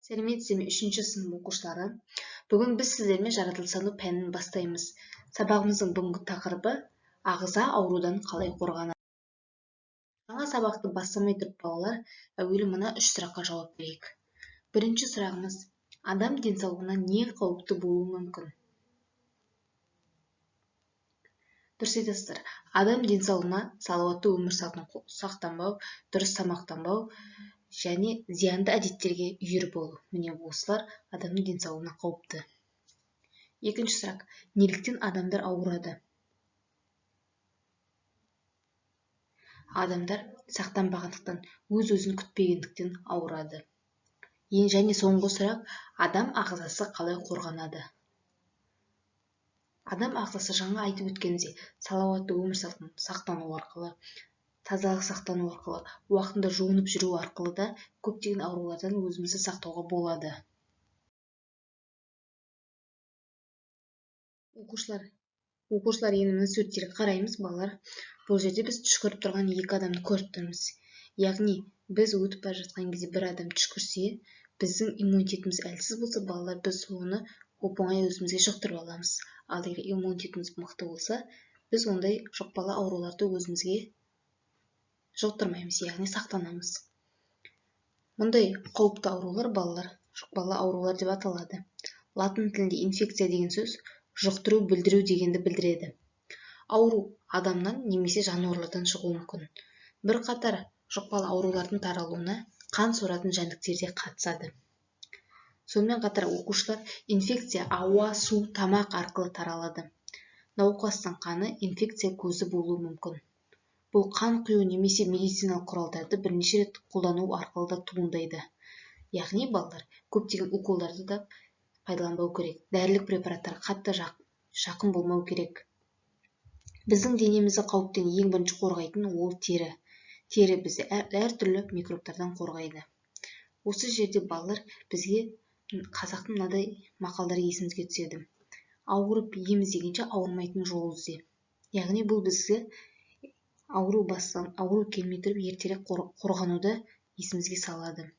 Сәлеметсіздер ме, 3-ші сынып оқушылары. Бүгін біз сіздермен жаратылыстану пәнін бастаймыз. Сабағымыздың бүгінгі тақырыбы ағза аурудан қалай қорғанады. Жаңа сабақты бастамай тұрып балалар, әуелі мына 3 сұраққа жауап берейік. Бірінші сұрағымыз: адам денсаулығына не қауіпті болуы мүмкін? Дұрыс айтасыздар. Адам денсаулығына салауатты өмір салтын сақтанбау, дұрыс тамақтанбау және зиянды әдеттерге үйір болу. Міне осылар адамның денсаулығына қауіпті. Екінші сұрақ: неліктен адамдар ауырады? Адамдар сақтанбағандықтан, өз-өзін күтпегендіктен ауырады. Және соңғы сұрақ: адам ағзасы қалай қорғанады? Адам ағзасы жаңа айтып өткеніміздей, салауатты өмір салтын сақтану арқылы, тазалық сақтану арқылы, уақытында жуынып жүру арқылы да көптеген аурулардан өзімізді сақтауға болады. Оқушылар, енді мына суреттерге қараймыз, балалар. Бұл жерде біз түшкіріп тұрған екі адамды көріп тұрмыз. Яғни біз өтіп бара жатқан кезде бір адам түшкірсе, біздің иммунитетіміз әлсіз болса, балалар, біз оны оп-оңай өзімізге жұқтырып аламыз. Ал егер иммунитетіміз мықты болса, біз ондай жұқпалы ауруларды өзімізге жұқтырмаймыз, яғни сақтанамыз. Мұндай қауіпті аурулар, балалар, жұқпалы аурулар деп аталады. Латын тілінде инфекция деген сөз жұқтыру, білдіру дегенді білдіреді. Ауру адамнан немесе жануарлардан шығуы мүмкін. Бірқатар жұқпалы аурулардың таралуына қан соратын жәндіктер де қатысады. Сонымен қатар оқушылар, инфекция ауа, су, тамақ арқылы таралады. Науқастың қаны инфекция көзі болуы мүмкін. Бұл қан құю немесе медициналық құралдарды бірнеше рет қолдану арқылы да туындайды. Яғни балалар, көптеген уколдарды да пайдаланбау керек. Дәрілік препараттар қатты жақын болмау керек. Біздің денемізді қауіптен ең бірінші қорғайтын ол тері. Тері бізді әртүрлі микробтардан қорғайды. Осы жерде балалар, бізге қазақтың мынадай мақалдары есімізге түседі. Ауырып ем іздегенше ауырмайтын жол ізде. Яғни бұл бізге ауру келмей тұрып ертерек қорғануды есімізге салады.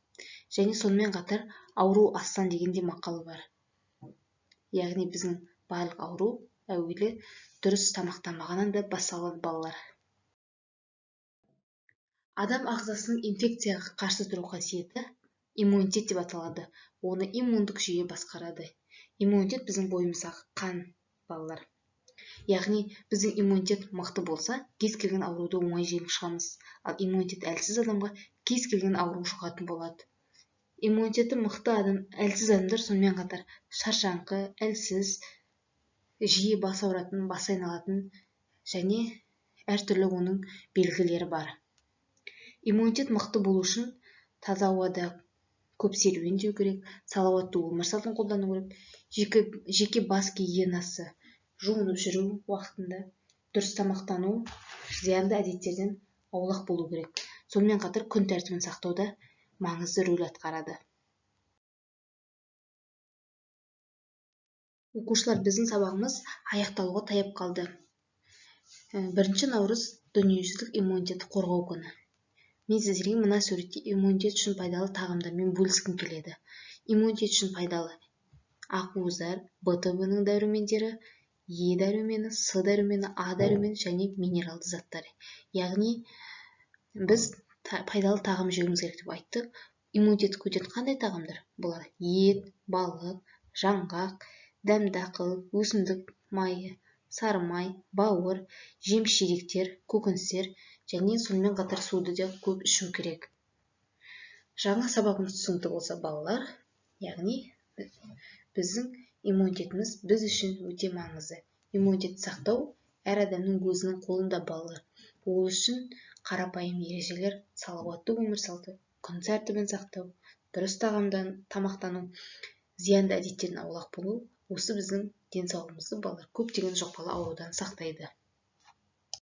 Және сонымен қатар ауру астан деген де мақалы бар. Яғни біздің барлық ауру әуелі дұрыс тамақтанбағаннан да басталады, балалар. Адам ағзасының инфекцияға қарсы тұру қасиеті иммунитет деп аталады. Оны иммундық жүйе басқарады. Иммунитет біздің бойымыздағы қан, балалар. Яғни біздің иммунитет мықты болса, кез келген ауруды оңай жеңіп шығамыз. Ал иммунитет әлсіз адамға кез келген ауру жұғатын болады. Иммунитеті мықты әлсіз адамдар сонымен қатар шаршаңқы, әлсіз, жиі бас ауыратын, бас айналатын және әртүрлі оның белгілері бар. Иммунитет мықты болу үшін таза ауада көп серуендеу керек, салауатты өмір салтын қолдану керек, жеке бас гигиенасы, жуынып жүру уақытында, дұрыс тамақтану, зиянды әдеттерден аулақ болу керек. Сонымен қатар күн тәртібін сақтауда маңызды рөл атқарады. Оқушылар, біздің сабағымыз аяқталуға таяп қалды. 1 наурыз дүниежүзілік иммунитетті қорғау күні. Мен сіздерге мына суретте иммунитет үшін пайдалы тағамдармен бөліскім келеді. Иммунитет үшін пайдалы ақуыздар, БТВ-ның дәрумендері, Е дәрумені, С дәрумені, А дәрумені және минералды заттар. Яғни біз пайдалы тағам жеуіміз керек деп айттық. Иммунитет көтеретін қандай тағамдар? Бұлар ет, балық, жаңғақ, дәмдақыл, өсімдік майы, сары май, бауыр, жеміс-жидектер, көкөністер және сонымен қатар суды да көп ішу керек. Жаңа сабағымыз түсінікті болса, балалар, яғни біздің иммунитетіміз біз үшін өте маңызды. Иммунитетті сақтау әр адамның өзінің қолында, балалар. Ол үшін қарапайым ережелер, салауатты өмір салты, күн тәртібін сақтау, дұрыс тамақтану, зиянды әдеттерден аулақ болу, осы біздің денсаулығымызды, балалар, көптеген жұқпалы аурудан сақтайды.